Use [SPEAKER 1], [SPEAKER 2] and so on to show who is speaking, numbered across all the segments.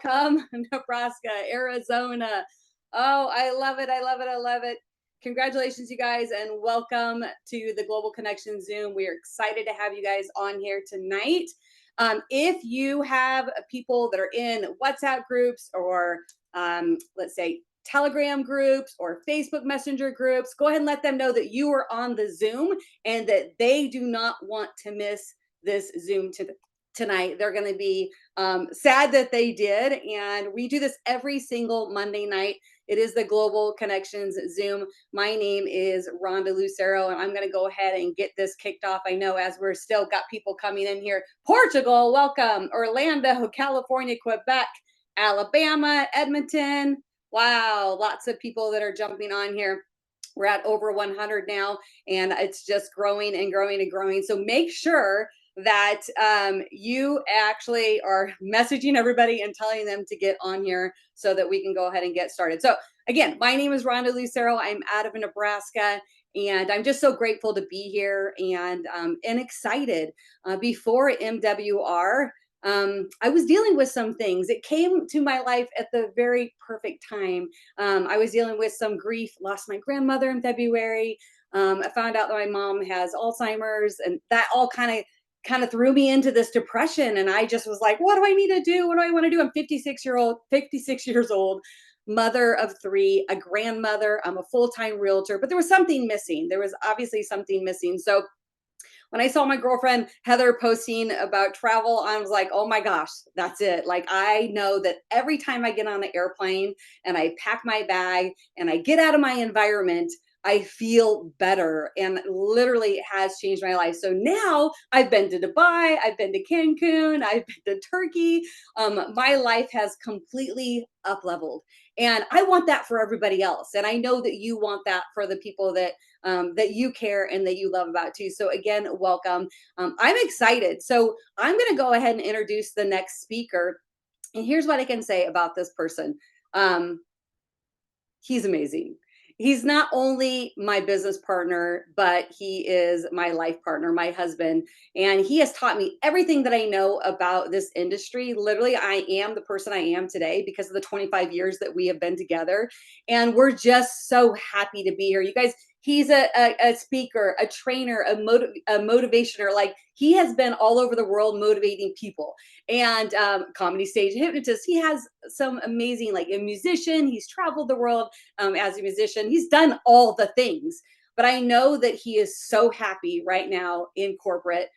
[SPEAKER 1] welcome, Nebraska, Arizona. Oh, I love it. I love it. I love it. Congratulations, you guys, and welcome to the Global Connection Zoom. We are excited to have you guys on here tonight. If you have people that are in WhatsApp groups or let's say Telegram groups or Facebook Messenger groups, go ahead and let them know that you are on the Zoom and that they do not want to miss this Zoom tonight. They're going to be sad that they did. And we do this every single Monday night. It is the Global Connections Zoom. My name is Rhonda Lucero, and I'm going to go ahead and get this kicked off. I know as we're still got people coming in here. Portugal, welcome. Orlando, California, Quebec, Alabama, Edmonton. Wow, lots of people that are jumping on here. We're at over 100 now, and it's just growing and growing and growing. So make sure that you actually are messaging everybody and telling them to get on here so that we can go ahead and get started. So again, my name is Rhonda Lucero. I'm out of Nebraska, and I'm just so grateful to be here and excited. Before MWR, I was dealing with some things. It came to my life at the very perfect time. I was dealing with some grief, lost my grandmother in February. I found out that my mom has Alzheimer's, and that all kind of threw me into this depression. And I just was like, what do I need to do? What do I want to do? I'm 56 years old, mother of 3, a grandmother. I'm a full-time realtor, but there was something missing. There was obviously something missing. So when I saw my girlfriend Heather posting about travel, I was like, oh my gosh, that's it. Like, I know that every time I get on the airplane and I pack my bag and I get out of my environment, I feel better, and literally it has changed my life. So now I've been to Dubai, I've been to Cancun, I've been to Turkey. My life has completely up leveled, and I want that for everybody else. And I know that you want that for the people that that you care and that you love about too. So again, welcome. I'm excited. So I'm going to go ahead and introduce the next speaker. And here's what I can say about this person. He's amazing. He's not only my business partner, but he is my life partner, my husband. And he has taught me everything that I know about this industry. Literally, I am the person I am today because of the 25 years that we have been together. And we're just so happy to be here. You guys, he's a speaker, a trainer, a motivationer. Like, he has been all over the world motivating people, and comedy stage hypnotist. He has some amazing, like, a musician. He's traveled the world as a musician. He's done all the things, but I know that he is so happy right now in corporate,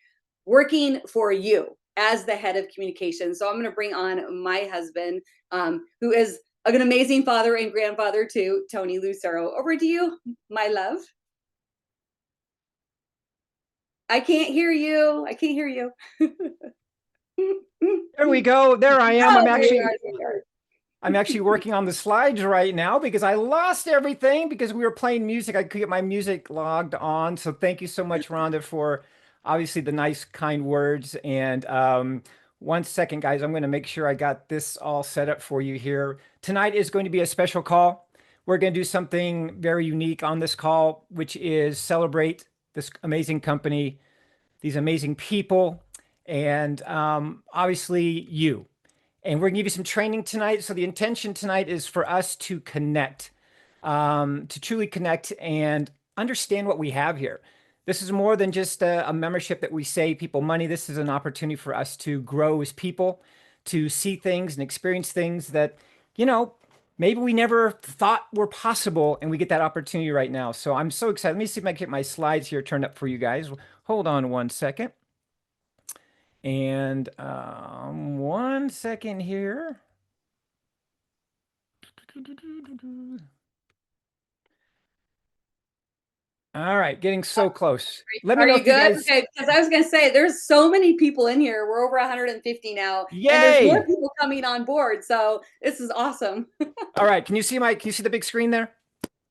[SPEAKER 1] working for you as the head of communication. So I'm going to bring on my husband, who is an amazing father and grandfather too, Tony Lucero. Over to you, my love. I can't hear you. I can't hear you.
[SPEAKER 2] There we go. There I am.
[SPEAKER 1] Oh,
[SPEAKER 2] I'm actually working on the slides right now because I lost everything because we were playing music. I could get my music logged on. So thank you so much, Rhonda, for obviously the nice, kind words. And 1 second, guys, I'm going to make sure I got this all set up for you here. Tonight is going to be a special call. We're going to do something very unique on this call, which is celebrate this amazing company, these amazing people, and obviously you. And we're going to give you some training tonight. So the intention tonight is for us to connect, to truly connect and understand what we have here. This is more than just a membership that we save people money. This is an opportunity for us to grow as people, to see things and experience things that, you know, maybe we never thought were possible, and we get that opportunity right now. So I'm so excited. Let me see if I can get my slides here turned up for you guys. Hold on 1 second. And 1 second here. All right, getting so close.
[SPEAKER 1] Let me know if you good? Guys... Okay, because I was going to say, there's so many people in here. We're over 150 now.
[SPEAKER 2] Yay!
[SPEAKER 1] And there's more people coming on board. So this is awesome.
[SPEAKER 2] All right, can you see the big screen there?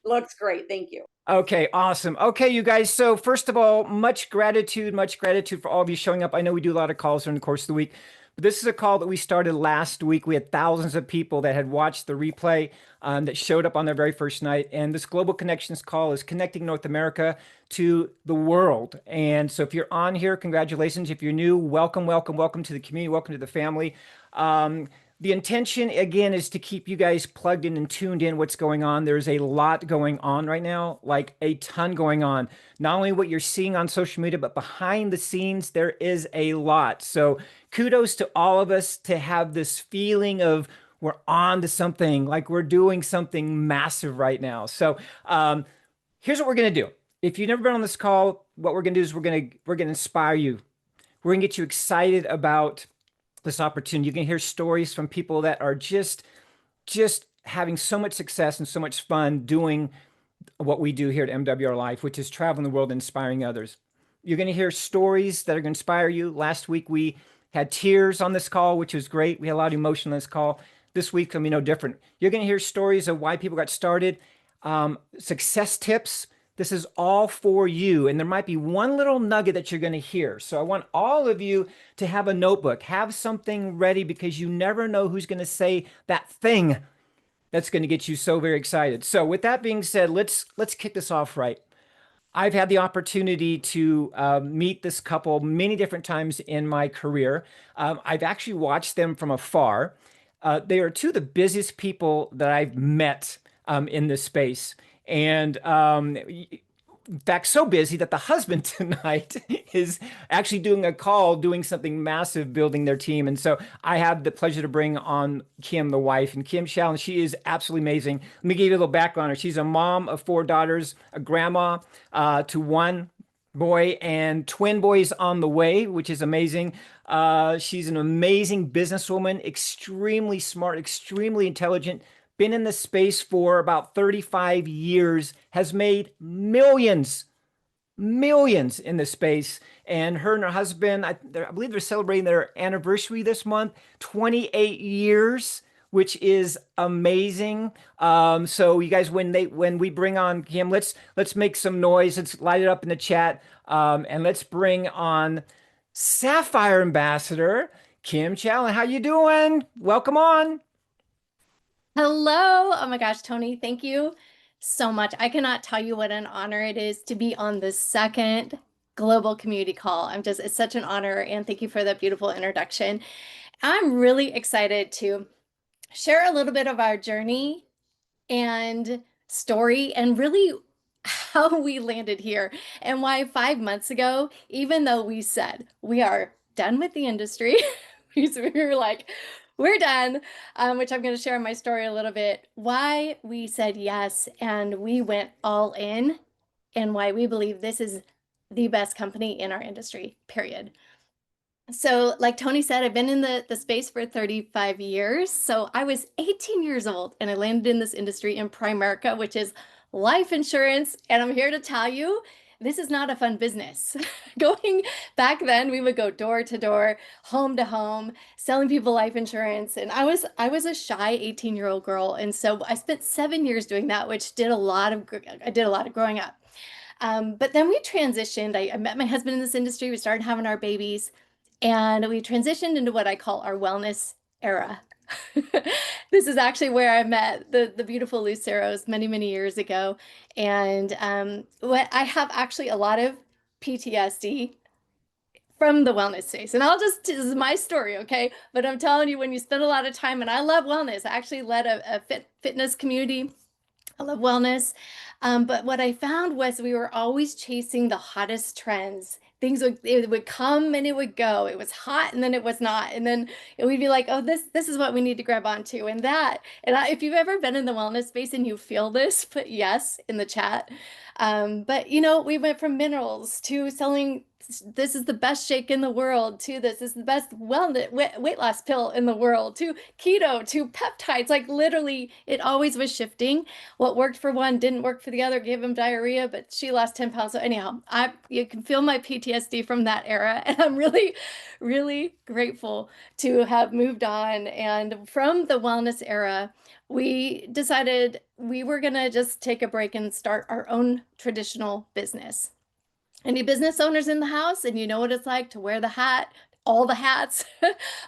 [SPEAKER 1] Looks great. Thank you.
[SPEAKER 2] Okay, awesome. Okay, you guys. So first of all, much gratitude for all of you showing up. I know we do a lot of calls during the course of the week, but this is a call that we started last week. We had thousands of people that had watched the replay that showed up on their very first night. And this Global Connections call is connecting North America to the world. And so if you're on here, congratulations. If you're new, welcome to the community. Welcome to the family. The intention, again, is to keep you guys plugged in and tuned in what's going on. There's a lot going on right now, like a ton going on. Not only what you're seeing on social media, but behind the scenes, there is a lot. So kudos to all of us to have this feeling of we're on to something, like we're doing something massive right now. So here's what we're gonna do. If you've never been on this call, what we're gonna do is we're gonna inspire you. We're gonna get you excited about this opportunity. You can hear stories from people that are just having so much success and so much fun doing what we do here at MWR Life, which is traveling the world and inspiring others. You're going to hear stories that are going to inspire you. Last week we had tears on this call, which was great. We had a lot of emotion on this call. This week can be no different. You're going to hear stories of why people got started, success tips. This is all for you. And there might be one little nugget that you're going to hear. So I want all of you to have a notebook, have something ready, because you never know who's going to say that thing that's going to get you so very excited. So with that being said, let's kick this off right. I've had the opportunity to meet this couple many different times in my career. I've actually watched them from afar. They are two of the busiest people that I've met in this space. And in fact, so busy that the husband tonight is actually doing a call, doing something massive, building their team. And so I have the pleasure to bring on Kim, the wife, and Kim Challen. She is absolutely amazing. Let me give you a little background on her. She's a mom of 4 daughters, a grandma to one boy, and twin boys on the way, which is amazing. She's an amazing businesswoman, extremely smart, extremely intelligent, been in the space for about 35 years, has made millions in the space. And her husband, I believe they're celebrating their anniversary this month, 28 years, which is amazing. So you guys, when we bring on Kim, let's make some noise. Let's light it up in the chat. And let's bring on Sapphire Ambassador Kim Challen. How you doing? Welcome on.
[SPEAKER 3] Hello. Oh my gosh, Tony, thank you so much. I cannot tell you what an honor it is to be on the second global community call. It's such an honor, and thank you for that beautiful introduction. I'm really excited to share a little bit of our journey and story, and really how we landed here, and why 5 months ago, even though we said we are done with the industry, we were like, we're done, which I'm going to share in my story a little bit, why we said yes and we went all in, and why we believe this is the best company in our industry, period. So like Tony said, I've been in the space for 35 years. So I was 18 years old and I landed in this industry in Primerica, which is life insurance. And I'm here to tell you, this is not a fun business. Going back then, we would go door to door, home to home, selling people life insurance. And I was a shy 18-year-old girl. And so I spent 7 years doing that, which I did a lot of growing up. But then we transitioned. I met my husband in this industry. We started having our babies. And we transitioned into what I call our wellness era. This is actually where I met the beautiful Luceros many years ago. And what I have actually a lot of PTSD from the wellness space. And this is my story, okay? But I'm telling you, when you spend a lot of time, and I love wellness, I actually led a fitness community. I love wellness. But what I found was we were always chasing the hottest trends. It would come and it would go. It was hot and then it was not. And then we'd be like, oh, this is what we need to grab onto. If you've ever been in the wellness space and you feel this, put yes in the chat. But we went from minerals to selling, this is the best shake in the world, to this is the best wellness weight loss pill in the world, to keto, to peptides. Like literally, it always was shifting. What worked for one didn't work for the other, gave him diarrhea, but she lost 10 pounds. So anyhow, you can feel my PTSD from that era. And I'm really grateful to have moved on. And from the wellness era, we decided we were going to just take a break and start our own traditional business. Any business owners in the house, and you know what it's like to wear the hat, all the hats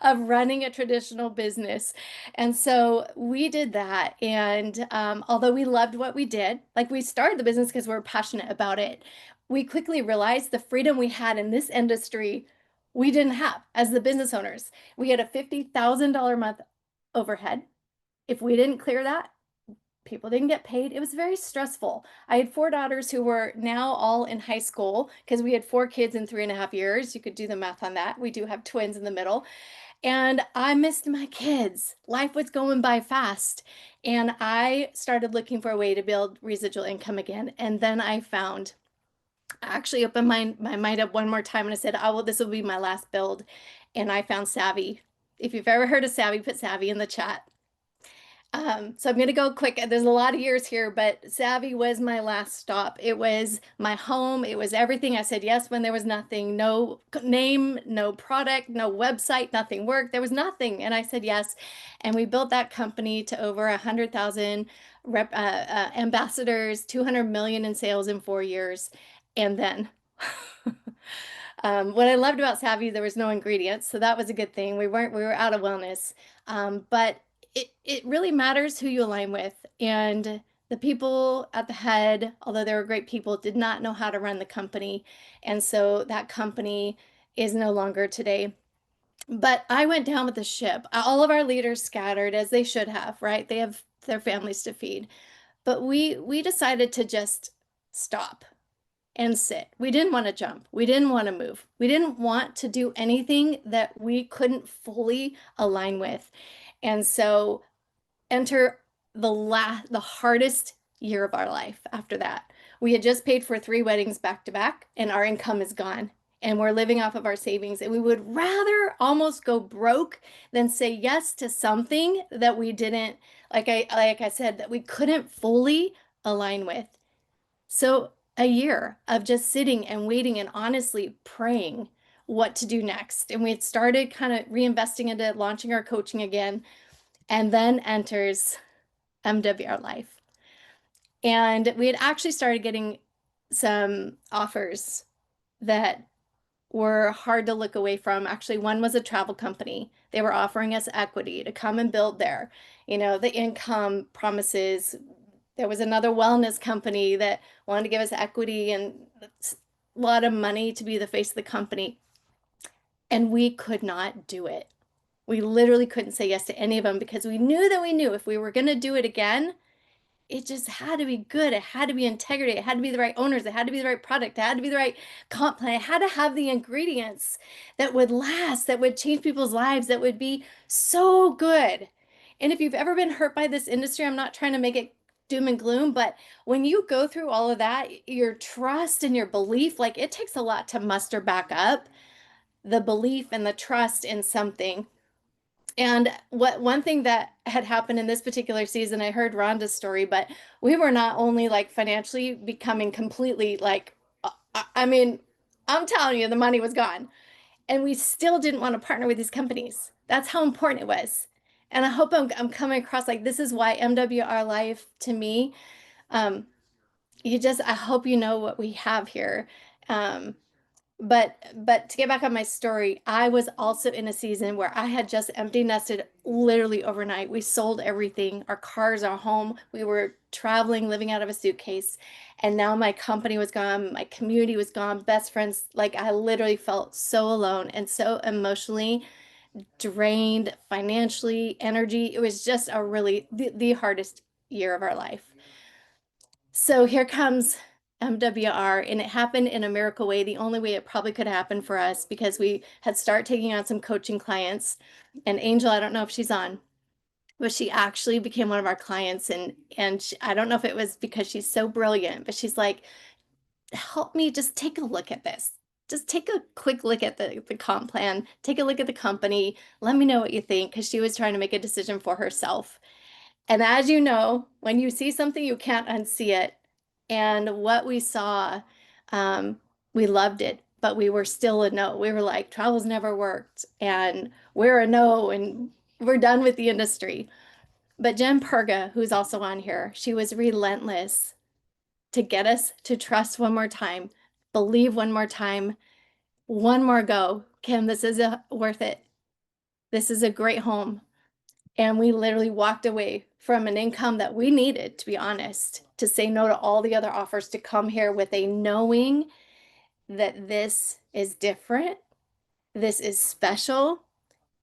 [SPEAKER 3] of running a traditional business. And so we did that. And although we loved what we did, like we started the business because we were passionate about it, we quickly realized the freedom we had in this industry, we didn't have as the business owners. We had a $50,000 a month overhead. If we didn't clear that, people didn't get paid. It was very stressful. I had 4 daughters who were now all in high school because we had 4 kids in 3.5 years. You could do the math on that. We do have twins in the middle. And I missed my kids. Life was going by fast. And I started looking for a way to build residual income again. And then I found, I actually opened my mind up one more time and I said, oh, well, this will be my last build. And I found Savvy. If you've ever heard of Savvy, put Savvy in the chat. So I'm going to go quick. There's a lot of years here, but Savvy was my last stop. It was my home. It was everything. I said yes when there was nothing, no name, no product, no website, nothing worked. There was nothing. And I said yes. And we built that company to over 100,000 ambassadors, 200 million in sales in 4 years. And then what I loved about Savvy, there was no ingredients. So that was a good thing. We were out of wellness. But it really matters who you align with. And the people at the head, although they were great people, did not know how to run the company. And so that company is no longer today. But I went down with the ship. All of our leaders scattered as they should have, right? They have their families to feed. But we decided to just stop and sit. We didn't want to jump. We didn't want to move. We didn't want to do anything that we couldn't fully align with. And so enter the hardest year of our life after that. We had just paid for 3 weddings back to back, and our income is gone. And we're living off of our savings. And we would rather almost go broke than say yes to something that we didn't, like I said, that we couldn't fully align with. So a year of just sitting and waiting and honestly praying what to do next. And we had started kind of reinvesting into launching our coaching again. And then enters MWR Life. And we had actually started getting some offers that were hard to look away from. Actually, one was a travel company. They were offering us equity to come and build there. You know, the income promises. There was another wellness company that wanted to give us equity and a lot of money to be the face of the company. And we could not do it. We literally couldn't say yes to any of them because we knew if we were going to do it again, it just had to be good. It had to be integrity. It had to be the right owners. It had to be the right product. It had to be the right comp plan. It had to have the ingredients that would last, that would change people's lives, that would be so good. And if you've ever been hurt by this industry, I'm not trying to make it doom and gloom, but when you go through all of that, your trust and your belief, like it takes a lot to muster back up the belief and the trust in something. And one thing that had happened in this particular season, I heard Rhonda's story, but we were not only like financially becoming completely like, I mean, I'm telling you, the money was gone. And we still didn't want to partner with these companies. That's how important it was. And I hope I'm coming across like this is why MWR Life to me, I hope you know what we have here. But to get back on my story, I was also in a season where I had just empty nested literally overnight. We sold everything, our cars, our home. We were traveling, living out of a suitcase. And now my company was gone, my community was gone, best friends. Like I literally felt so alone and so emotionally drained, financially, energy. It was just a really the hardest year of our life. So here comes MWR, and it happened in a miracle way, the only way it probably could happen for us, because we had started taking on some coaching clients. And Angel, I don't know if she's on, but she actually became one of our clients. And I don't know if it was because she's so brilliant, but she's like, help me just take a look at this. Just take a quick look at the comp plan, take a look at the company. Let me know what you think, because she was trying to make a decision for herself. And as you know, when you see something, you can't unsee it. And what we saw, we loved it, but we were still a no. We were like, travel's never worked, and we're a no, and we're done with the industry. But Jen Purga, who's also on here, she was relentless to get us to trust one more time, believe one more time, one more go. Kim, this is worth it. This is a great home. And we literally walked away from an income that we needed, to be honest, to say no to all the other offers, to come here with a knowing that this is different, this is special,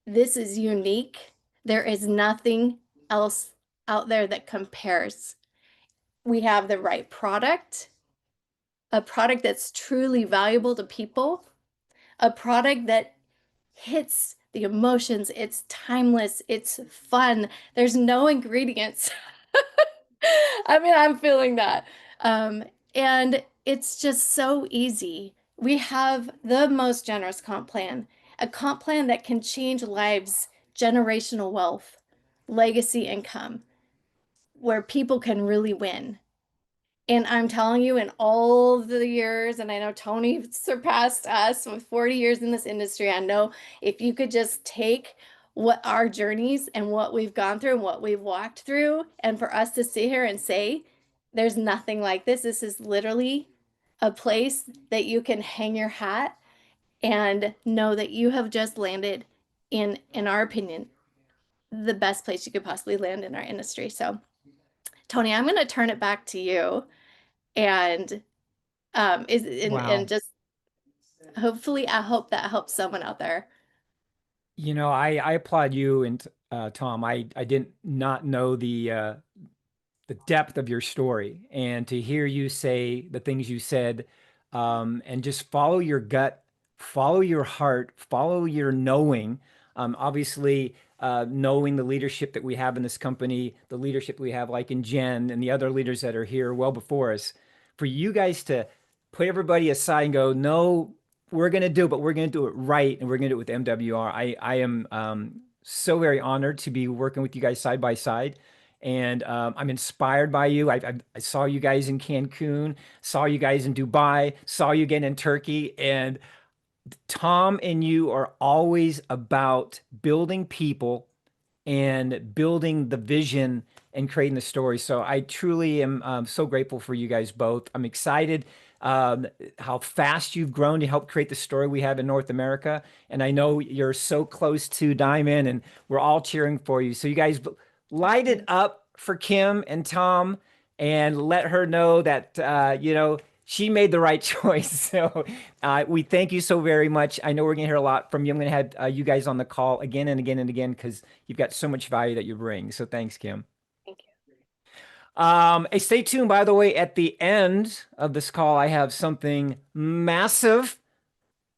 [SPEAKER 3] this is unique, There is nothing else out there that compares. We have the right product, a product that's truly valuable to people, a product that hits the emotions, it's timeless, it's fun. There's no ingredients. I mean, I'm feeling that. And it's just so easy. We have the most generous comp plan, a comp plan that can change lives, generational wealth, legacy income, where people can really win. And I'm telling you, in all the years, and I know Tony surpassed us with 40 years in this industry, I know if you could just take what our journeys and what we've gone through and what we've walked through, and for us to sit here and say, there's nothing like this. This is literally a place that you can hang your hat and know that you have just landed in our opinion, the best place you could possibly land in our industry. So, Tony, I'm going to turn it back to you. And
[SPEAKER 2] Wow.
[SPEAKER 3] just hopefully I hope that helps someone out there.
[SPEAKER 2] You know, I applaud you and Tom. I did not know the depth of your story, and to hear you say the things you said, and just follow your gut, follow your heart, follow your knowing. Obviously, knowing the leadership that we have in this company, the leadership we have like in Jen and the other leaders that are here well before us, for you guys to put everybody aside and go, no, we're going to do it, but we're going to do it right, and we're going to do it with MWR. I am so very honored to be working with you guys side by side. And I'm inspired by you. I saw you guys in Cancun, saw you guys in Dubai, saw you again in Turkey. And Tom and you are always about building people and building the vision and creating the story. So I truly am so grateful for you guys both. I'm excited how fast you've grown to help create the story we have in North America. And I know you're so close to Diamond, and we're all cheering for you. So you guys light it up for Kim and Tom and let her know that, she made the right choice. So we thank you so very much. I know we're going to hear a lot from you. I'm going to have you guys on the call again and again and again because you've got so much value that you bring. So thanks, Kim.
[SPEAKER 3] Thank you.
[SPEAKER 2] Hey, stay tuned, by the way, at the end of this call, I have something massive,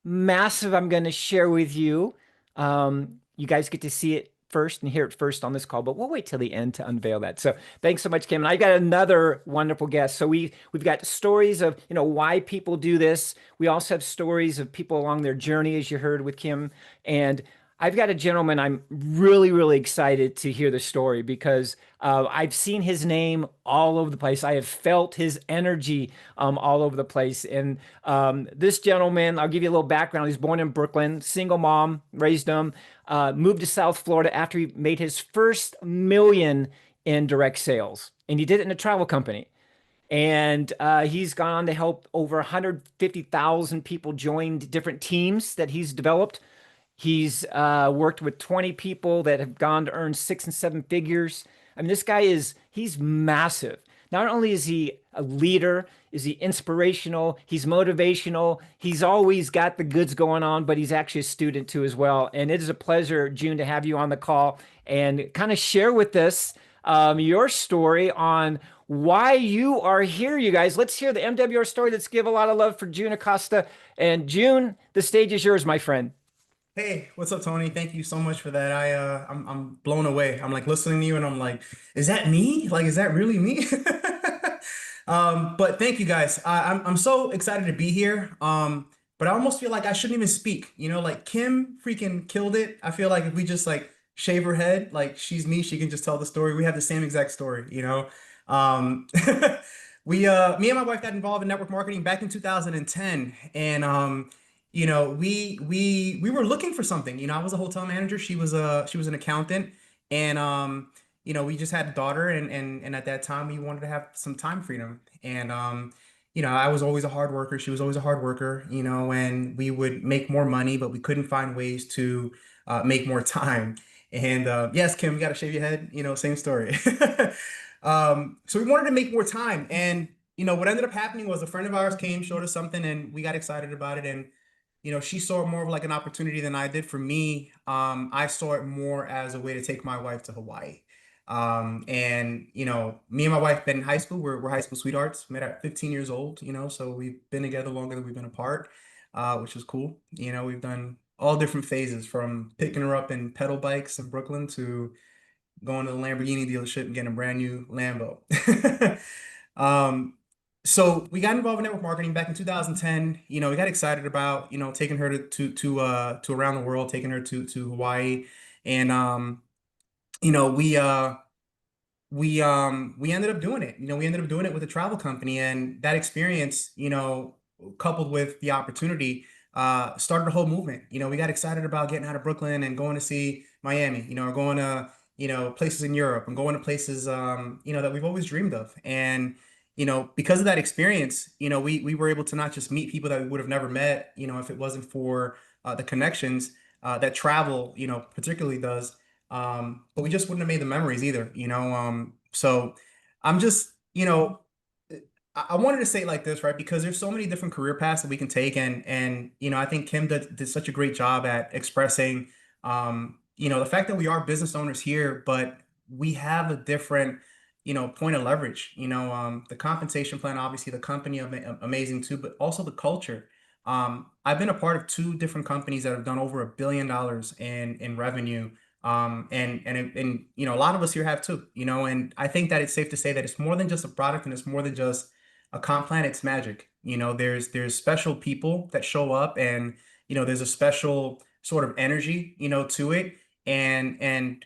[SPEAKER 2] massive I'm going to share with you. You guys get to see it first and hear it first on this call, but we'll wait till the end to unveil that. So thanks so much, Kim. And I got another wonderful guest. So we've got stories of, why people do this. We also have stories of people along their journey, as you heard with Kim. And I've got a gentleman I'm really, really excited to hear the story because I've seen his name all over the place. I have felt his energy all over the place. And this gentleman, I'll give you a little background. He's born in Brooklyn, single mom, raised him, moved to South Florida after he made his first million in direct sales. And he did it in a travel company. And he's gone on to help over 150,000 people join different teams that he's developed. He's worked with 20 people that have gone to earn 6 and 7 figures. I mean, this guy he's massive. Not only is he a leader, is he inspirational, he's motivational, he's always got the goods going on, but he's actually a student too as well. And it is a pleasure, June, to have you on the call and kind of share with us your story on why you are here, you guys. Let's hear the MWR story. Let's give a lot of love for June Acosta. And June, the stage is yours, my friend.
[SPEAKER 4] Hey, what's up, Tony? Thank you so much for that. I'm blown away. I'm like listening to you and I'm like, is that me? Like, is that really me? But thank you guys. I'm so excited to be here. But I almost feel like I shouldn't even speak. Like Kim freaking killed it. I feel like if we just like shave her head, like she's me, she can just tell the story. We have the same exact story. Um, me and my wife got involved in network marketing back in 2010, and we were looking for something. I was a hotel manager. She was an accountant, and we just had a daughter, and at that time we wanted to have some time freedom. And I was always a hard worker. She was always a hard worker. And we would make more money, but we couldn't find ways to make more time. And yes, Kim, you got to shave your head. Same story. So we wanted to make more time, and what ended up happening was a friend of ours came, showed us something, and we got excited about it. And she saw it more of like an opportunity than I did. For me, I saw it more as a way to take my wife to Hawaii. And me and my wife been in high school. We're high school sweethearts, met at 15 years old, so we've been together longer than we've been apart, which is cool. We've done all different phases, from picking her up in pedal bikes in Brooklyn to going to the Lamborghini dealership and getting a brand new Lambo. Um, so we got involved in network marketing back in 2010. We got excited about, taking her to around the world, taking her to Hawaii. And you know, we ended up doing it. We ended up doing it with a travel company, and that experience, coupled with the opportunity, started a whole movement. We got excited about getting out of Brooklyn and going to see Miami, or going to, places in Europe, and going to places, that we've always dreamed of. And, because of that experience, we were able to not just meet people that we would have never met, if it wasn't for the connections that travel, particularly does. But we just wouldn't have made the memories either, so I'm just, I wanted to say it like this, right? Because there's so many different career paths that we can take. And I think Kim did such a great job at expressing, the fact that we are business owners here, but we have a different, point of leverage. The compensation plan, obviously the company, amazing too, but also the culture. I've been a part of two different companies that have done over $1 billion in revenue. And a lot of us here have too, and I think that it's safe to say that it's more than just a product, and it's more than just a comp plan. It's magic. There's special people that show up, and there's a special sort of energy, to it. And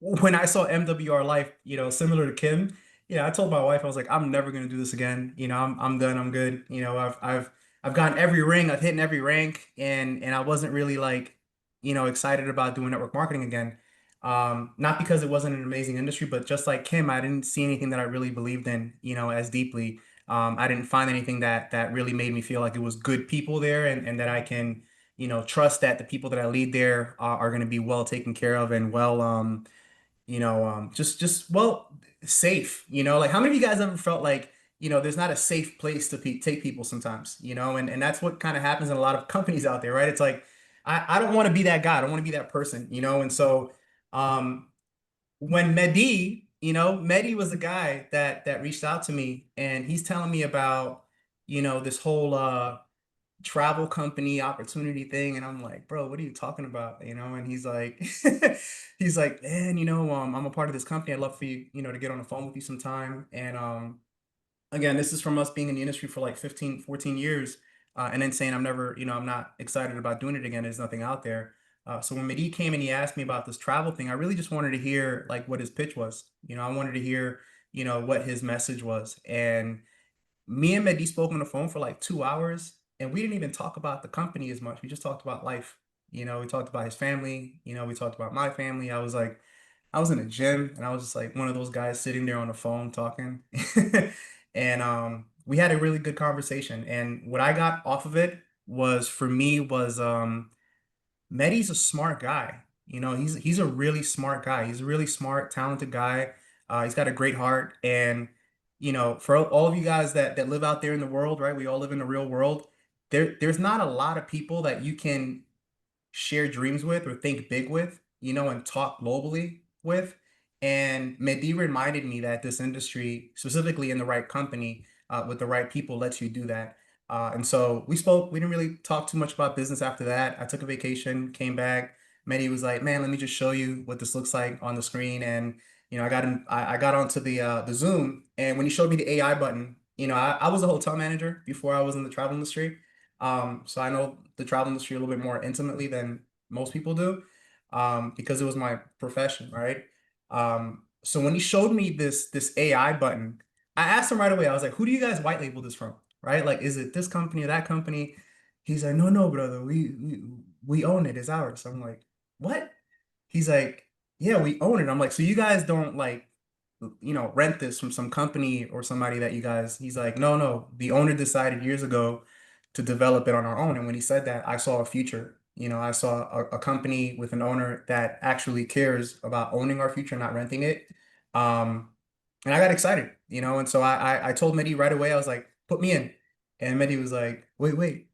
[SPEAKER 4] when I saw MWR Life, similar to Kim, I told my wife, I was like, I'm never gonna do this again. I'm done. I'm good. I've gotten every ring. I've hit in every rank, and I wasn't really like, excited about doing network marketing again. Not because it wasn't an amazing industry, but just like Kim, I didn't see anything that I really believed in, as deeply. I didn't find anything that really made me feel like it was good people there, and that I can, trust that the people that I lead there are going to be well taken care of, and well, just well, safe. Like, how many of you guys ever felt like, there's not a safe place to take people sometimes, and that's what kind of happens in a lot of companies out there, right? It's like, I don't want to be that guy. I don't want to be that person, and so, when Mehdi was the guy that reached out to me, and he's telling me about, this whole travel company opportunity thing, and I'm like, bro, what are you talking about? And he's like, he's like, man, I'm a part of this company. I'd love for you, to get on the phone with you sometime. And again, this is from us being in the industry for like 15, 14 years, and then saying I'm not excited about doing it again. There's nothing out there. So when Mehdi came and he asked me about this travel thing, I really just wanted to hear like what his pitch was. I wanted to hear, what his message was. And me and Mehdi spoke on the phone for like 2 hours, and we didn't even talk about the company as much. We just talked about life. We talked about his family. We talked about my family. I was in a gym, and I was just like one of those guys sitting there on the phone talking. And we had a really good conversation. And what I got off of it was, for me, was Mehdi's a smart guy. He's a really smart guy. He's a really smart, talented guy. He's got a great heart. And for all of you guys that live out there in the world, right? We all live in the real world. There's not a lot of people that you can share dreams with or think big with, and talk globally with. And Mehdi reminded me that this industry, specifically in the right company, with the right people, lets you do that. And so we spoke. We didn't really talk too much about business after that. I took a vacation, came back. Mehdi was like, "Man, let me just show you what this looks like on the screen." And I got onto the Zoom, and when he showed me the AI button, I was a hotel manager before I was in the travel industry. So I know the travel industry a little bit more intimately than most people do, because it was my profession, right? So when he showed me this AI button, I asked him right away. I was like, "Who do you guys white label this from? Right? Like, is it this company or that company?" He's like, "No, no, brother. We own it. It's ours." I'm like, "What?" He's like, "Yeah, we own it." I'm like, "So you guys don't like, rent this from some company or somebody that you guys?" He's like, "No, no. The owner decided years ago to develop it on our own." And when he said that, I saw a future. I saw a company with an owner that actually cares about owning our future, not renting it. Um, and I got excited, and so I told Mehdi right away. I was like, "Put me in." And Mehdi was like, "Wait, wait."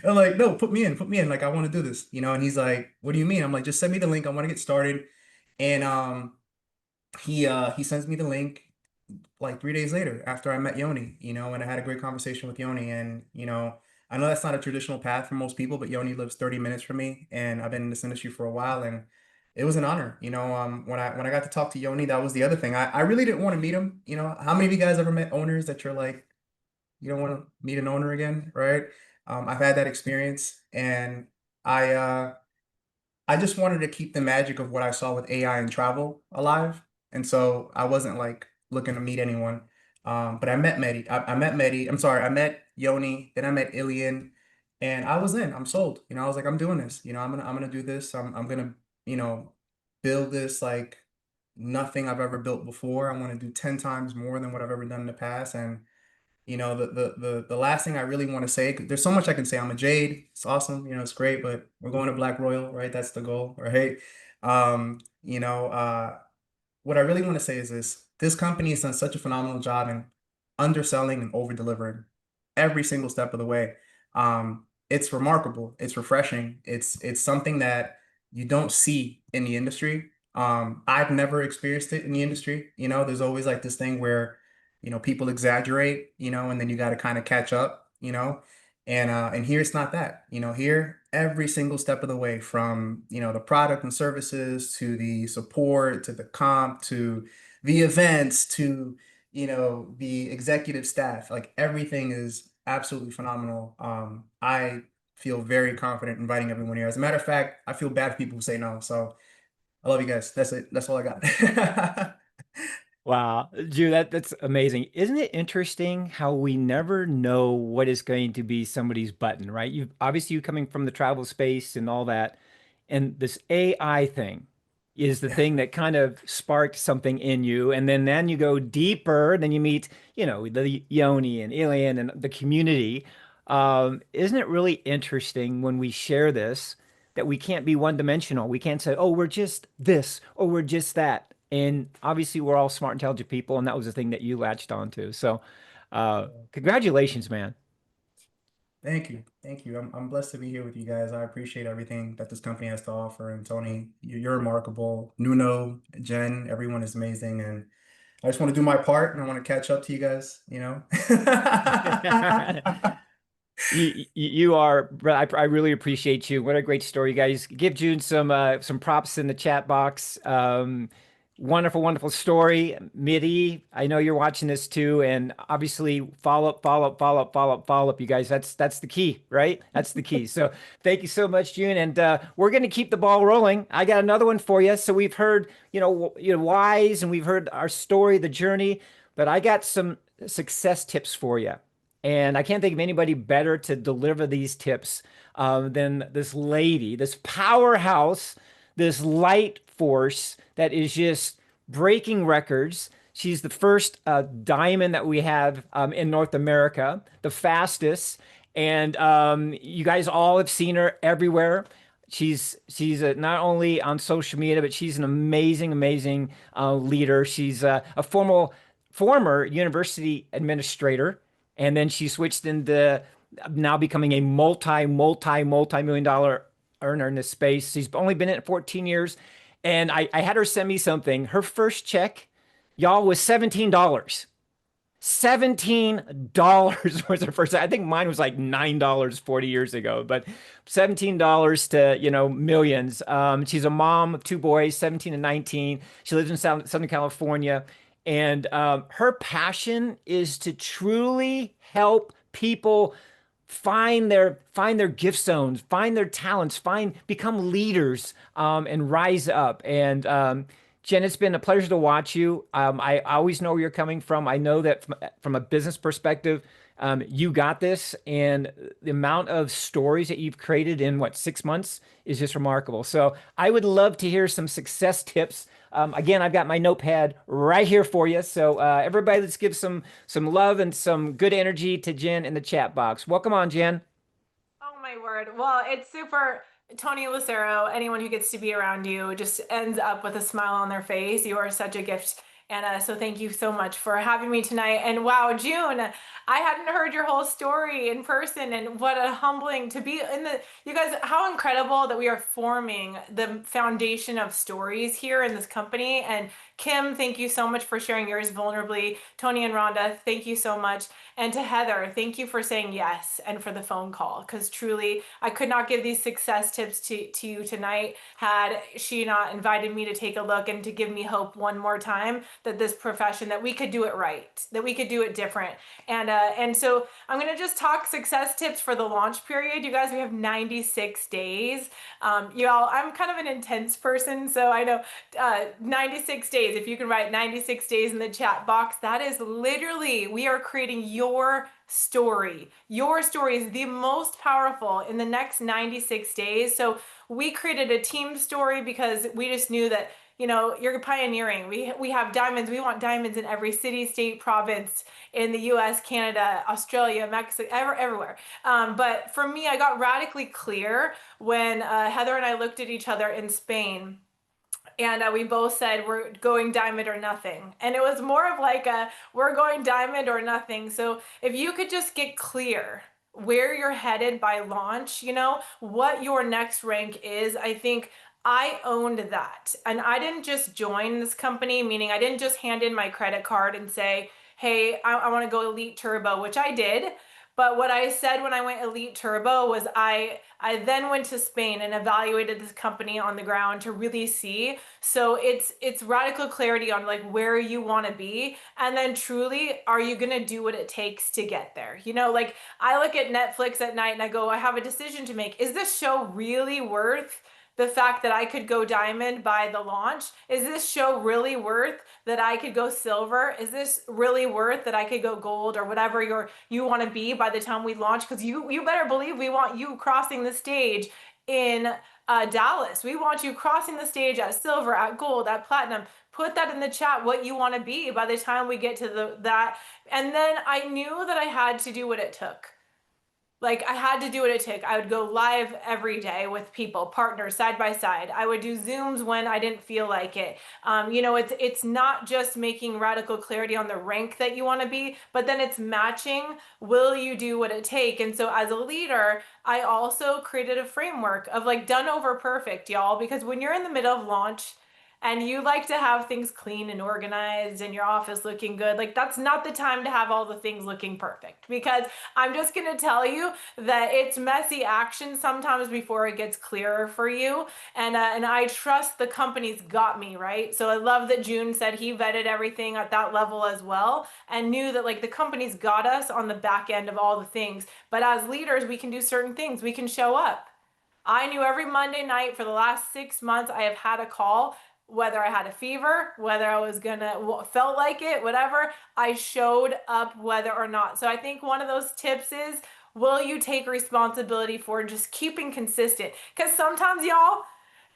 [SPEAKER 4] I'm like, no, put me in. Like, I want to do this, you know? And he's like, what do you mean? I'm like, just send me the link. I want to get started. And he sends me the link like 3 days later after I met Yoni, you know, and I had a great conversation with Yoni. And, you know, I know that's not a traditional path for most people, but Yoni lives 30 minutes from me, and I've been in this industry for a while, and it was an honor. You know, when I got to talk to Yoni, that was the other thing. I really didn't want to meet him. You know, how many of you guys ever met owners that you're like, you don't want to meet an owner again, right? I've had that experience, and I uh I just wanted to keep the magic of what I saw with AI and travel alive. And so I wasn't like looking to meet anyone. But I met Mehdi. I met Mehdi. I'm sorry, I met Yoni, then I met Ilian, and I was in. I'm sold. You know, I was like, I'm doing this. You know, I'm gonna do this. I'm gonna, you know, build this like nothing I've ever built before. I want to do 10 times more than what I've ever done in the past. And you know, the last thing I really want to say, 'cause there's so much I can say. I'm a Jade. It's awesome. You know, it's great, but we're going to Black Royal, right? That's the goal, right? You know, what I really want to say is this company has done such a phenomenal job in underselling and over delivering every single step of the way. It's remarkable. It's refreshing. It's something that you don't see in the industry. I've never experienced it in the industry. You know, there's always like this thing where, you know, people exaggerate, you know, and then you got to kind of catch up, you know. And here it's not that. You know, here every single step of the way, from, you know, the product and services to the support to the comp to the events to, you know, the executive staff, like everything is absolutely phenomenal. I feel very confident inviting everyone here. As a matter of fact, I feel bad for people who say no. So I love you guys. That's it. That's all I got.
[SPEAKER 2] Wow, Jude, that's amazing. Isn't it interesting how we never know what is going to be somebody's button, right? You obviously you coming from the travel space and all that, and this AI thing is the
[SPEAKER 4] Yeah.
[SPEAKER 2] thing that kind of sparked something in you, and then you go deeper, then you meet, you know, the Yoni and Alien and the community. Isn't it really interesting when we share this that we can't be one dimensional? We can't say, oh, we're just this or we're just that. And obviously, we're all smart, intelligent people, and that was the thing that you latched onto. So, congratulations, man.
[SPEAKER 4] Thank you. Thank you. I'm blessed to be here with you guys. I appreciate everything that this company has to offer. And Tony, you're remarkable. Nuno, Jen, everyone is amazing. And I just want to do my part, and I want to catch up to you guys, you know?
[SPEAKER 2] You are, I really appreciate you. What a great story, guys. Give June some props in the chat box. Wonderful, wonderful story. Midi, I know you're watching this too, and obviously follow up, follow up, follow up, follow up, follow up. You guys, that's the key, right? That's the key. So thank you so much, June, and we're going to keep the ball rolling. I got another one for you. So we've heard, whys, and we've heard our story, the journey, but I got some success tips for you. And I can't think of anybody better to deliver these tips than this lady, this powerhouse, this light force that is just breaking records. She's the first diamond that we have in North America, the fastest. And you guys all have seen her everywhere. She's not only on social media, but she's an amazing, amazing leader. She's a former university administrator, and then she switched into now becoming a multi-million dollar earner in this space. She's only been in it 14 years. And I had her send me something. Her first check, y'all, was $17. $17 was her first. I think mine was like $9 40 years ago, but $17 to, millions. She's a mom of two boys, 17 and 19. She lives in Southern California. And her passion is to truly help people find their gift zones, find their talents, become leaders, and rise up. And Jen, it's been a pleasure to watch you. I always know where you're coming from. I know that from a business perspective, you got this, and the amount of stories that you've created in 6 months is just remarkable. So I would love to hear some success tips. Again, I've got my notepad right here for you. So everybody, let's give some love and some good energy to Jen in the chat box. Welcome on, Jen.
[SPEAKER 5] Oh my word. Well, it's super. Tony Lucero, anyone who gets to be around you just ends up with a smile on their face. You are such a gift And so thank you so much for having me tonight. And wow, June, I hadn't heard your whole story in person, and what a humbling to be in the, you guys, how incredible that we are forming the foundation of stories here in this company. And Kim, thank you so much for sharing yours vulnerably. Tony and Rhonda, thank you so much. And to Heather, thank you for saying yes and for the phone call, because truly I could not give these success tips to you tonight had she not invited me to take a look and to give me hope one more time that this profession, that we could do it right, that we could do it different. And so I'm going to just talk success tips for the launch period. You guys, we have 96 days. Y'all, I'm kind of an intense person, so I know 96 days. If you can write 96 days in the chat box, that is literally, we are creating your story. Your story is the most powerful in the next 96 days. So we created a team story because we just knew that, you know, you're pioneering. We have diamonds. We want diamonds in every city, state, province in the US, Canada, Australia, Mexico, everywhere. But for me, I got radically clear when Heather and I looked at each other in Spain. And we both said we're going diamond or nothing. And it was more of like a, we're going diamond or nothing. So if you could just get clear where you're headed by launch, you know, what your next rank is, I think I owned that. And I didn't just join this company, meaning I didn't just hand in my credit card and say, hey, I want to go Elite Turbo, which I did. But what I said when I went Elite Turbo was I then went to Spain and evaluated this company on the ground to really see. So it's radical clarity on like where you want to be, and then truly, are you going to do what it takes to get there? You know, like I look at Netflix at night and I go, I have a decision to make. Is this show really worth the fact that I could go diamond by the launch? Is this show really worth that I could go silver? Is this really worth that I could go gold or whatever you want to be by the time we launch? Because you better believe we want you crossing the stage in Dallas. We want you crossing the stage at silver, at gold, at platinum. Put that in the chat what you want to be by the time we get to that. And then I knew that I had to do what it took. Like I had to do what it took. I would go live every day with people, partners, side by side. I would do Zooms when I didn't feel like it. You know, it's not just making radical clarity on the rank that you want to be, but then it's matching, will you do what it takes? And so as a leader, I also created a framework of like done over perfect, y'all, because when you're in the middle of launch, and you like to have things clean and organized and your office looking good, like that's not the time to have all the things looking perfect, because I'm just going to tell you that it's messy action sometimes before it gets clearer for you. And I trust the company's got me, right? So I love that June said he vetted everything at that level as well and knew that like the company's got us on the back end of all the things. But as leaders, we can do certain things. We can show up. I knew every Monday night for the last 6 months I have had a call, whether I had a fever, whether I was felt like it, whatever, I showed up whether or not. So I think one of those tips is, will you take responsibility for just keeping consistent? Because sometimes, y'all,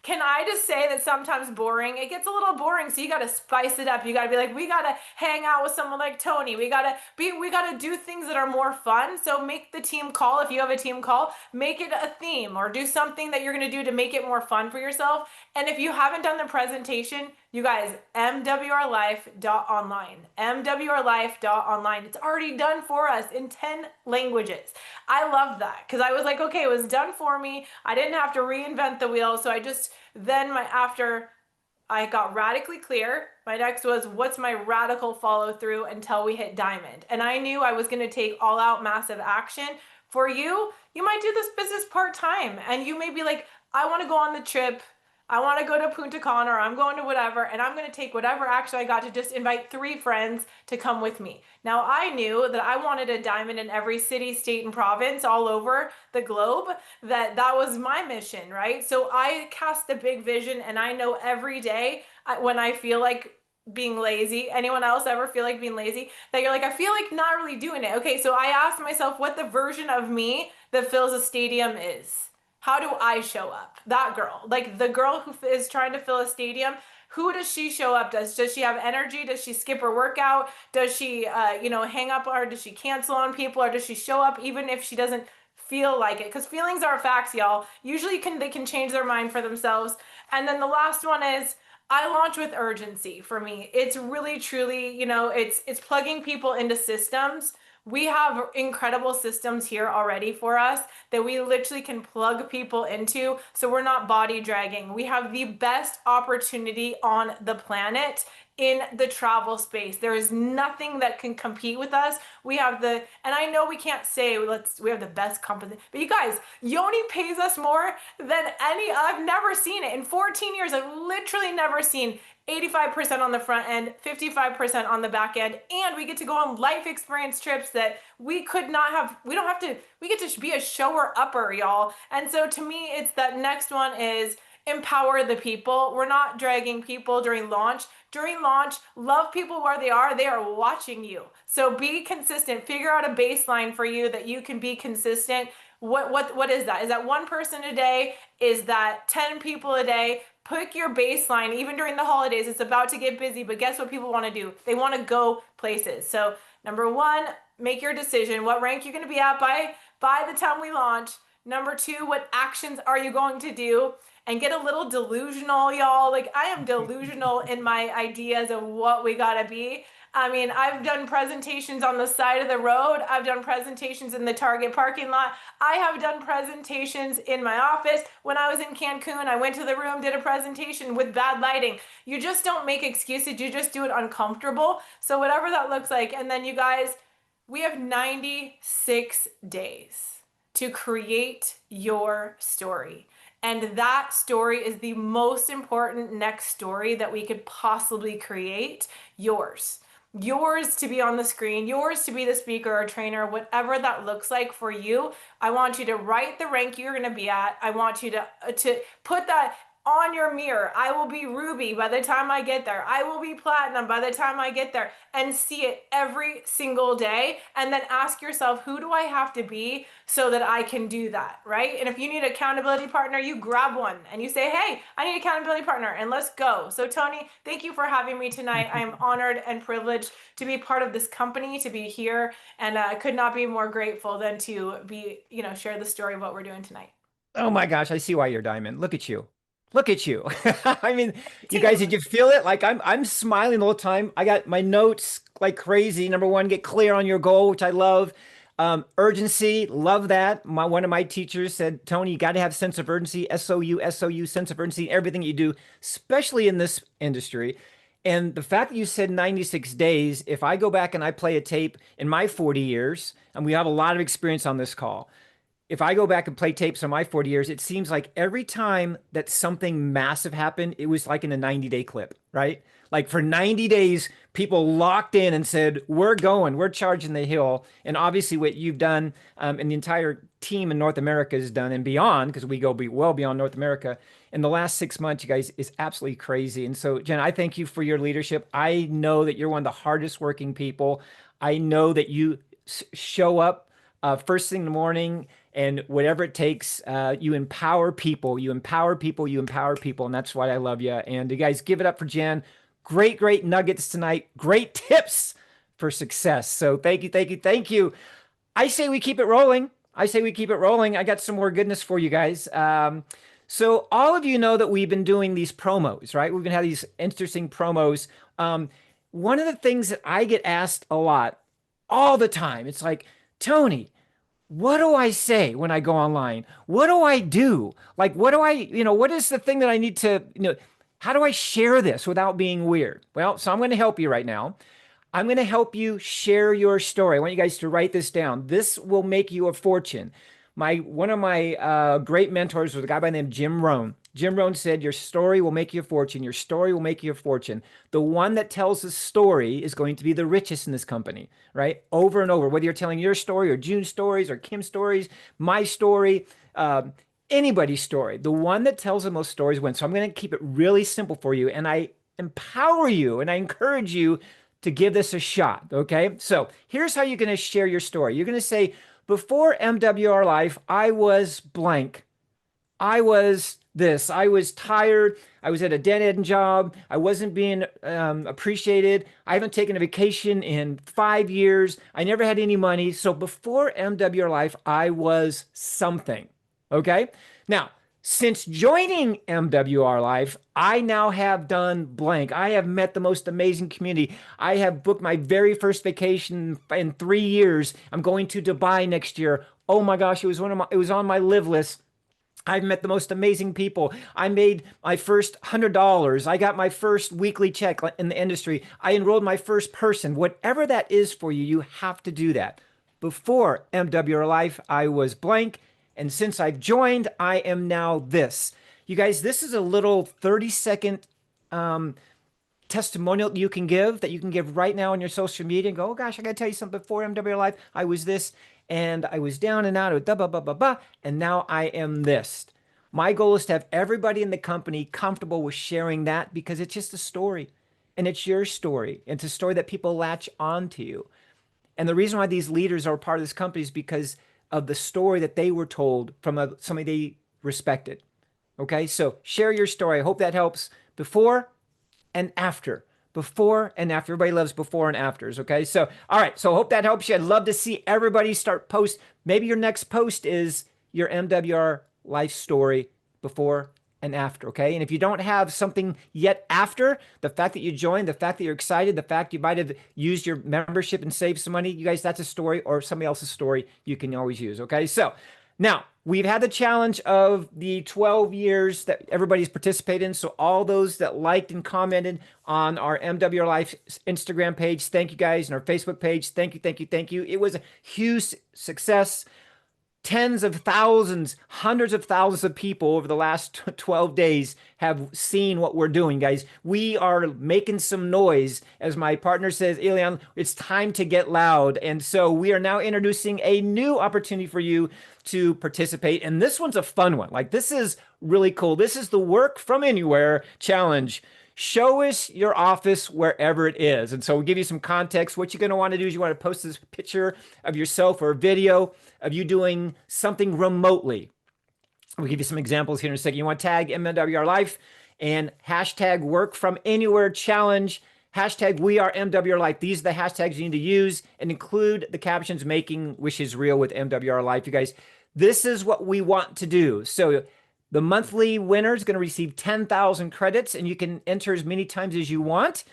[SPEAKER 5] can I just say that sometimes boring, it gets a little boring. So you got to spice it up. You got to be like, we got to hang out with someone like Tony. We got to do things that are more fun. So make the team call. If you have a team call, make it a theme or do something that you're going to do to make it more fun for yourself. And if you haven't done the presentation, you guys, MWRlife.online, MWRlife.online. It's already done for us in 10 languages. I love that because I was like, okay, it was done for me. I didn't have to reinvent the wheel. So I just, after I got radically clear, my next was, what's my radical follow through until we hit diamond? And I knew I was going to take all out massive action. For you, you might do this business part-time and you may be like, I want to go on the trip. I want to go to Punta Cana, or I'm going to whatever, and I'm going to take whatever action I got to just invite 3 friends to come with me. Now, I knew that I wanted a diamond in every city, state, and province all over the globe, that was my mission, right? So I cast a big vision, and I know every day when I feel like being lazy, anyone else ever feel like being lazy, that you're like, I feel like not really doing it. Okay, so I asked myself what the version of me that fills a stadium is. How do I show up? That girl, like the girl who is trying to fill a stadium, who does she show up? Does she have energy? Does she skip her workout? Does she, hang up, or does she cancel on people? Or does she show up even if she doesn't feel like it? Because feelings are facts, y'all. Usually they can change their mind for themselves. And then the last one is, I launch with urgency for me. It's really, truly, it's plugging people into systems. We have incredible systems here already for us that we literally can plug people into. So we're not body dragging. We have the best opportunity on the planet in the travel space. There is nothing that can compete with us. We have and I know we can't say we have the best company, but you guys, Yoni pays us more than I've never seen it. In 14 years, I've literally never seen 85% on the front end, 55% on the back end, and we get to go on life experience trips that we could not have. We don't have to, we get to be a shower upper, y'all. And so to me, it's that next one is empower the people. We're not dragging people during launch. During launch, love people where they are watching you. So be consistent, figure out a baseline for you that you can be consistent. What is that? Is that one person a day? Is that 10 people a day? Pick your baseline. Even during the holidays, it's about to get busy, but guess what people want to do? They want to go places. So number one, make your decision. What rank you're going to be at by the time we launch. Number two, what actions are you going to do? And get a little delusional, y'all. Like, I am delusional in my ideas of what we gotta be. I mean, I've done presentations on the side of the road. I've done presentations in the Target parking lot. I have done presentations in my office. When I was in Cancun, I went to the room, did a presentation with bad lighting. You just don't make excuses. You just do it uncomfortable. So whatever that looks like. And then you guys, we have 96 days to create your story. And that story is the most important next story that we could possibly create. Yours to be on the screen, yours to be the speaker or trainer, whatever that looks like for you. I want you to write the rank you're going to be at. I want you to put that on your mirror. I will be ruby by the time I get there. I will be platinum by the time I get there, and see it every single day. And then ask yourself, who do I have to be so that I can do that, right? And if you need an accountability partner, you grab one and you say, hey, I need an accountability partner, and let's go. So Tony, thank you for having me tonight. I am honored and privileged to be part of this company, to be here. And I could not be more grateful than to be, share the story of what we're doing tonight.
[SPEAKER 2] Oh my gosh, I see why you're Diamond. Look at you. Look at you. I mean, you guys, did you feel it? Like I'm smiling the whole time. I got my notes like crazy. Number one, get clear on your goal, which I love. Urgency, love that. One of my teachers said, Tony, you got to have sense of urgency, SOU, sense of urgency, everything you do, especially in this industry. And the fact that you said 96 days, if I go back and I play a tape in my 40 years, and we have a lot of experience on this call, if I go back and play tapes on my 40 years, it seems like every time that something massive happened, it was like in a 90-day clip, right? Like for 90 days, people locked in and said, we're going, we're charging the hill. And obviously what you've done and the entire team in North America has done and beyond, because we go well beyond North America, in the last 6 months, you guys, is absolutely crazy. And so, Jen, I thank you for your leadership. I know that you're one of the hardest working people. I know that you show up first thing in the morning, and whatever it takes, you empower people, you empower people, you empower people. And that's why I love you. And you guys, give it up for Jen. Great nuggets tonight. Great tips for success. So thank you, thank you, thank you. I say we keep it rolling. I got some more goodness for you guys. So all of you know that we've been doing these promos, right? We've been having these interesting promos. One of the things that I get asked a lot all the time, it's like, Tony, what do I say when I go online? What do I do? Like, what do I, what is the thing that I need to, how do I share this without being weird? Well, so I'm going to help you right now. I'm going to help you share your story. I want you guys to write this down. This will make you a fortune. One of my great mentors was a guy by the name of Jim Rohn. Jim Rohn said, your story will make you a fortune. Your story will make you a fortune. The one that tells the story is going to be the richest in this company, right? Over and over, whether you're telling your story or June's stories or Kim's stories, my story, anybody's story, the one that tells the most stories wins. So I'm going to keep it really simple for you. And I empower you and I encourage you to give this a shot, okay? So here's how you're going to share your story. You're going to say, before MWR Life, I was blank. I was this. I was tired. I was at a dead-end job. I wasn't being appreciated. I haven't taken a vacation in 5 years. I never had any money. So before MWR Life, I was something. Okay? Now, Since joining MWR Life, I now have done blank. I have met the most amazing community. I have booked my very first vacation in 3 years. I'm going to Dubai next year. Oh my gosh, it was on my live list. I've met the most amazing people. I made my first $100. I got my first weekly check in the industry. I enrolled my first person. Whatever that is for you, you have to do that. Before MWR Life, I was blank. And since I've joined, I am now this. You guys, this is a little 30-second testimonial you can give right now on your social media and go, oh gosh, I got to tell you something. Before MWR Life, I was this, and I was down and out of blah, blah, blah, blah, blah, and now I am this. My goal is to have everybody in the company comfortable with sharing that, because it's just a story, and it's your story. It's a story that people latch onto you. And the reason why these leaders are part of this company is because of the story that they were told from somebody they respected. Okay, so share your story. I hope that helps. Before and after. Before and after. Everybody loves before and afters. Okay, so all right. So I hope that helps you. I'd love to see everybody start post. Maybe your next post is your MWR life story before and after. Okay, and if you don't have something yet after, the fact that you joined, the fact that you're excited, the fact you might have used your membership and saved some money, you guys, that's a story, or somebody else's story you can always use. Okay, so now we've had the challenge of the 12 years that everybody's participated in. So all those that liked and commented on our MWR Life Instagram page, thank you guys, and our Facebook page, thank you, thank you, thank you. It was a huge success. Tens of thousands, hundreds of thousands of people over the last 12 days have seen what we're doing, guys. We are making some noise. As my partner says, Elian, it's time to get loud. And so we are now introducing a new opportunity for you to participate. And this one's a fun one. Like, this is really cool. This is the Work From Anywhere Challenge. Show us your office wherever it is. And so we'll give you some context. What you're going to want to do is you want to post this picture of yourself or a video of you doing something remotely. We'll give you some examples here in a second. You want to tag MWR Life and hashtag Work From Anywhere Challenge, hashtag We Are MWR Life. These are the hashtags you need to use, and include the captions making wishes real with MWR Life. You guys, this is what we want to do. So the monthly winner is going to receive 10,000 credits, and you can enter as many times as you want,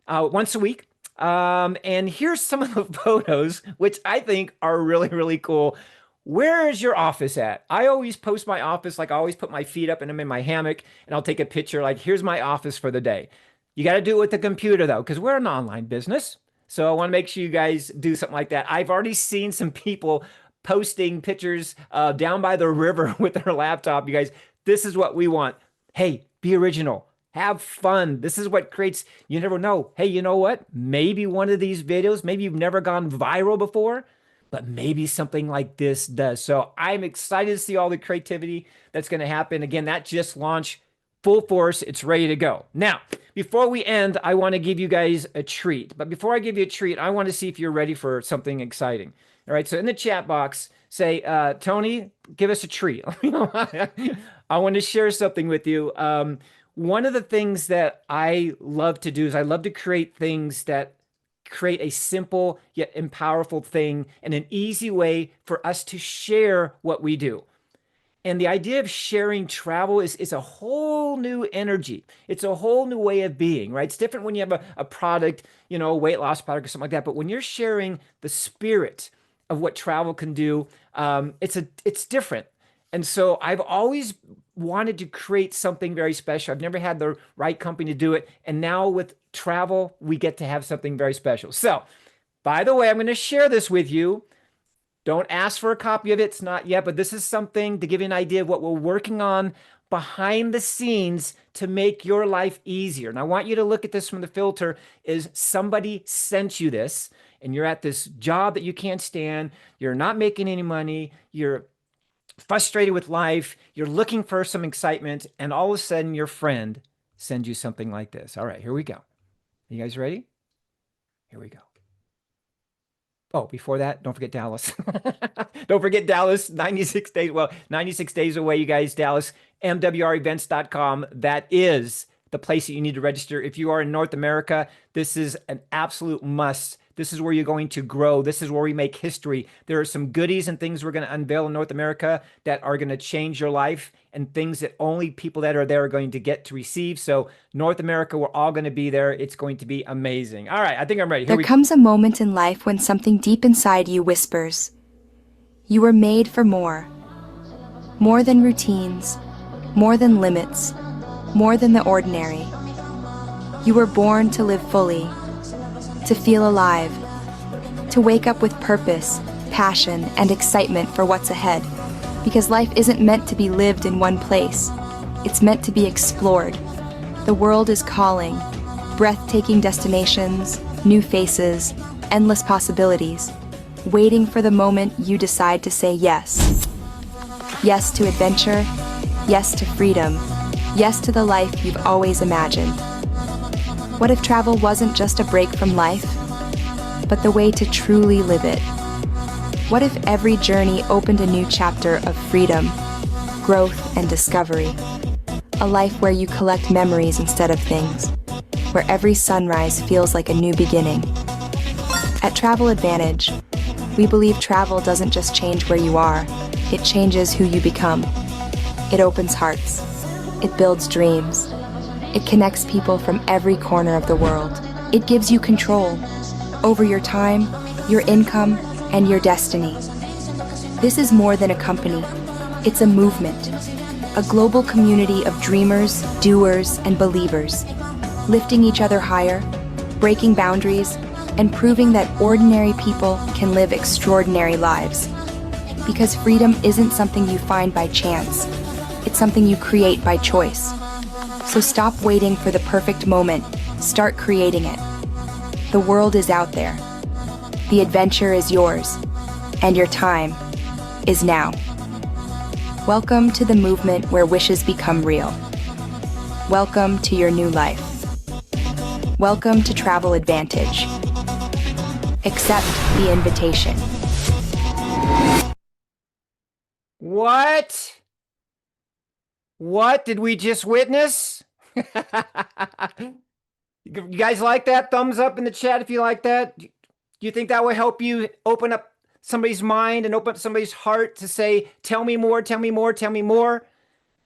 [SPEAKER 2] once a week. And here's some of the photos, which I think are really, really cool. Where is your office at? I always post my office, like I always put my feet up and I'm in my hammock, and I'll take a picture like, here's my office for the day. You got to do it with the computer though, because we're an online business. So I want to make sure you guys do something like that. I've already seen some people posting pictures down by the river with their laptop. You guys, this is what we want. Hey, be original. Have fun. This is what creates, you never know. Hey, you know what? Maybe one of these videos, maybe you've never gone viral before, but maybe something like this does. So I'm excited to see all the creativity that's going to happen. Again, that just launched full force. It's ready to go. Now, before we end, I want to give you guys a treat. But before I give you a treat, I want to see if you're ready for something exciting. All right, so in the chat box, say, Tony, give us a treat. I want to share something with you. One of the things that I love to do is I love to create things that create a simple yet powerful thing, and an easy way for us to share what we do. And the idea of sharing travel is a whole new energy. It's a whole new way of being, right? It's different when you have a product, you know, a weight loss product or something like that. But when you're sharing the spirit of what travel can do, it's different. And so I've always wanted to create something very special. I've never had the right company to do it. And now with travel, we get to have something very special. So, by the way, I'm going to share this with you. Don't ask for a copy of it. It's not yet, but this is something to give you an idea of what we're working on behind the scenes to make your life easier. And I want you to look at this from the filter is somebody sent you this, and you're at this job that you can't stand. You're not making any money. You're frustrated with life. You're looking for some excitement, and all of a sudden your friend sends you something like this. All right, here we go. You guys ready? Here we go. Oh, before that, don't forget Dallas. Don't forget Dallas, 96 days. Well, 96 days away, you guys, Dallas, MWRevents.com. That is the place that you need to register. If you are in North America, this is an absolute must This is where you're going to grow. This is where we make history. There are some goodies and things we're going to unveil in North America that are going to change your life, and things that only people that are there are going to get to receive. So North America, we're all going to be there. It's going to be amazing. All right, I think I'm ready.
[SPEAKER 6] There comes a moment in life when something deep inside you whispers, you were made for more. More than routines, more than limits, more than the ordinary. You were born to live fully, to feel alive, to wake up with purpose, passion, and excitement for what's ahead. Because life isn't meant to be lived in one place. It's meant to be explored. The world is calling. Breathtaking destinations, new faces, endless possibilities. Waiting for the moment you decide to say yes. Yes to adventure. Yes to freedom. Yes to the life you've always imagined. What if travel wasn't just a break from life, but the way to truly live it? What if every journey opened a new chapter of freedom, growth, and discovery? A life where you collect memories instead of things, where every sunrise feels like a new beginning. At Travel Advantage, we believe travel doesn't just change where you are, it changes who you become. It opens hearts. It builds dreams. It connects people from every corner of the world. It gives you control over your time, your income, and your destiny. This is more than a company. It's a movement, a global community of dreamers, doers, and believers, lifting each other higher, breaking boundaries, and proving that ordinary people can live extraordinary lives. Because freedom isn't something you find by chance. It's something you create by choice. So stop waiting for the perfect moment. Start creating it. The world is out there. The adventure is yours, and your time is now. Welcome to the movement where wishes become real. Welcome to your new life. Welcome to Travel Advantage. Accept the invitation.
[SPEAKER 2] What? What did we just witness? You guys like that? Thumbs up in the chat if you like that. Do you think that will help you open up somebody's mind and open up somebody's heart to say, tell me more, tell me more, tell me more?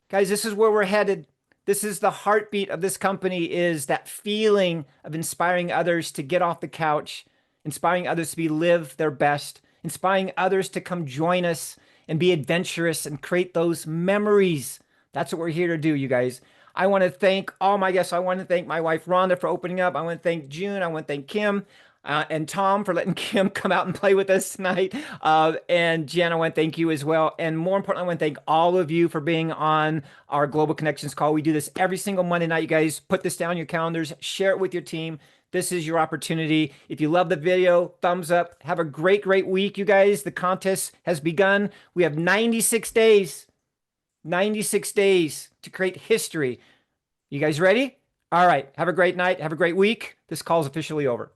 [SPEAKER 2] Guys, this is where we're headed. This is the heartbeat of this company, is that feeling of inspiring others to get off the couch, inspiring others to live their best, inspiring others to come join us and be adventurous and create those memories. That's what we're here to do, you guys. I want to thank all my guests. I want to thank my wife, Rhonda, for opening up. I want to thank June. I want to thank Kim and Tom for letting Kim come out and play with us tonight. And Jen, I want to thank you as well. And more importantly, I want to thank all of you for being on our Global Connections call. We do this every single Monday night. You guys put this down in your calendars. Share it with your team. This is your opportunity. If you love the video, thumbs up. Have a great, great week, you guys. The contest has begun. We have 96 days. 96 days to create history. You guys ready? All right. Have a great night. Have a great week. This call is officially over.